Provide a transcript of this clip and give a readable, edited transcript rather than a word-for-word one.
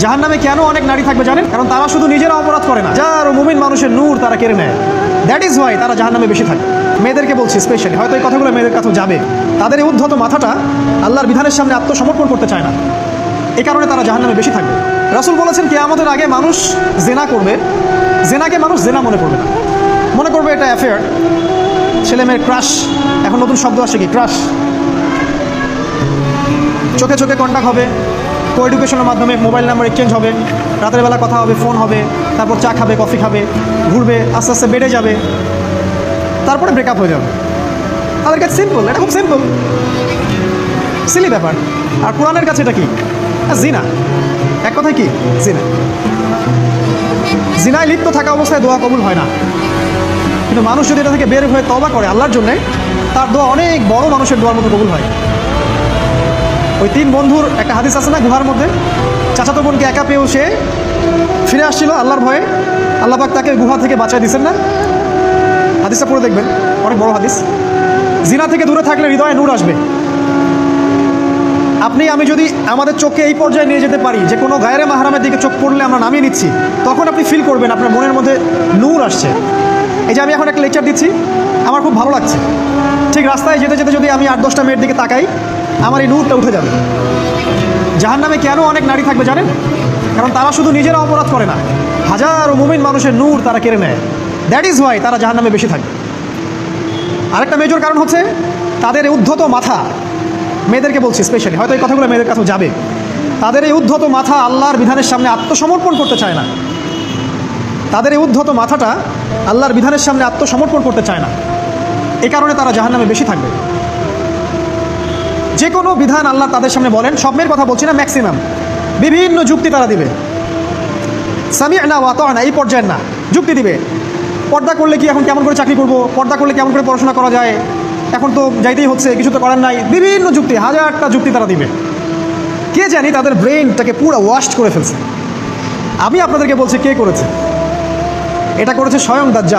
জাহান্নামে কেন অনেক নারী থাকবে জানেন? কারণ তারা শুধু নিজেরা অপরাধ করে না, যার মুমিন মানুষের নূর তারা কেড়ে নেয়। দ্যাট ইজ ওয়াই তারা জাহান্নামে বেশি থাকে। মেয়েদেরকে বলছি স্পেশালি, হয়তো এই কথাগুলো মেয়েদের কাছেও যাবে। তাদের এই উদ্ধত মাথাটা আল্লাহর বিধানের সামনে আত্মসমর্পণ করতে চায় না, এই কারণে তারা জাহান্নামে বেশি থাকবে। রাসূল বলেছেন কিয়ামতের আগে মানুষ জেনা করবে, জেনাকে মানুষ জেনা মনে করবে না, মনে করবে এটা অ্যাফেয়ার, ছেলে মেয়ের ক্রাশ। এখন নতুন শব্দ আসে কি, ক্রাশ। চোখে চোখে কন্ট্যাক্ট হবে, কো এডুকেশনের মাধ্যমে মোবাইল নাম্বার এক্সচেঞ্জ হবে, রাতের বেলা কথা হবে, ফোন হবে, তারপর চা খাবে, কফি খাবে, ঘুরবে, আস্তে আস্তে বেড়ে যাবে, তারপরে ব্রেকআপ হয়ে যাবে। তাদের কাছে সিম্পল, এটা খুব সিম্পল, সিলি ব্যাপার। আর কোরআনের কাছে এটা কি? জিনা। এক কথায় কি? জিনা। জিনায় লিপ্ত থাকা অবস্থায় দোয়া কবুল হয় না, কিন্তু মানুষ যদি এটা থেকে বের হয়ে তওবা করে আল্লাহর জন্যে, তার দোয়া অনেক বড় মানুষের দোয়ার মতো কবুল হয়। ওই তিন বন্ধুর একটা হাদিস আছে না, গুহার মধ্যে চাচাতো বোনকে একা পেয়েও সে ফিরে আসছিল আল্লাহর ভয়ে, আল্লাহ পাক তাকে গুহা থেকে বাঁচায় দিচ্ছেন না? হাদিসটা পড়ে দেখবেন, অনেক বড় হাদিস। জিনা থেকে দূরে থাকলে হৃদয়ে নূর আসবে। আপনি আমি যদি আমাদের চোখকে এই পর্যায়ে নিয়ে যেতে পারি যে কোনো গায়রে মাহরামের দিকে চোখ পড়লে আমরা নামিয়ে নিচ্ছি, তখন আপনি ফিল করবেন আপনার মনের মধ্যে নূর আসছে। এই যে আমি এখন একটা লেকচার দিচ্ছি, আমার খুব ভালো লাগছে। ঠিক রাস্তায় যেতে যেতে যদি আমি 8-10টা মেয়ের দিকে তাকাই, আমার এই নূরটা উঠে যাবে। জাহান্নামে কেন অনেক নারী থাকবে জানেন? কারণ তারা শুধু নিজেরা অপরাধ করে না, হাজারো মুমিন মানুষের নূর তারা কেড়ে নেয়। দ্যাট ইজ ওয়াই তারা জাহান্নামে বেশি থাকবে। আরেকটা মেজর কারণ হচ্ছে তাদের এই উদ্ধত মাথা। মেয়েদেরকে বলছি স্পেশালি, হয়তো এই কথাগুলো মেয়েদের কাছেও যাবে। তাদের এই উদ্ধত মাথা আল্লাহর বিধানের সামনে আত্মসমর্পণ করতে চায় না। তাদের এই উদ্ধত মাথাটা আল্লাহর বিধানের সামনে আত্মসমর্পণ করতে চায় না, এই কারণে তারা জাহান্নামে বেশি থাকবে। যে কোনো বিধান আল্লাহ তাদের সামনে বলেন, সব মেয়ের কথা বলছি না, ম্যাক্সিমাম বিভিন্ন যুক্তি তারা দিবে। সামি'না ওয়া আতা'না এই পর্যায়ের না, যুক্তি দিবে। পর্দা করলে কি এখন কেমন করে চাকরি করব, পর্দা করলে কেমন করে পড়াশোনা করা যায়, এখন তো যাইতেই হচ্ছে, কিছু তো করার নাই, বিভিন্ন যুক্তি, হাজারটা যুক্তি তারা দিবে। কে জানি তাদের ব্রেনটাকে পুরো ওয়াশ করে ফেলছে। আমি আপনাদেরকে বলছি কে করেছে? এটা করেছে স্বয়ং দাজ্জাল।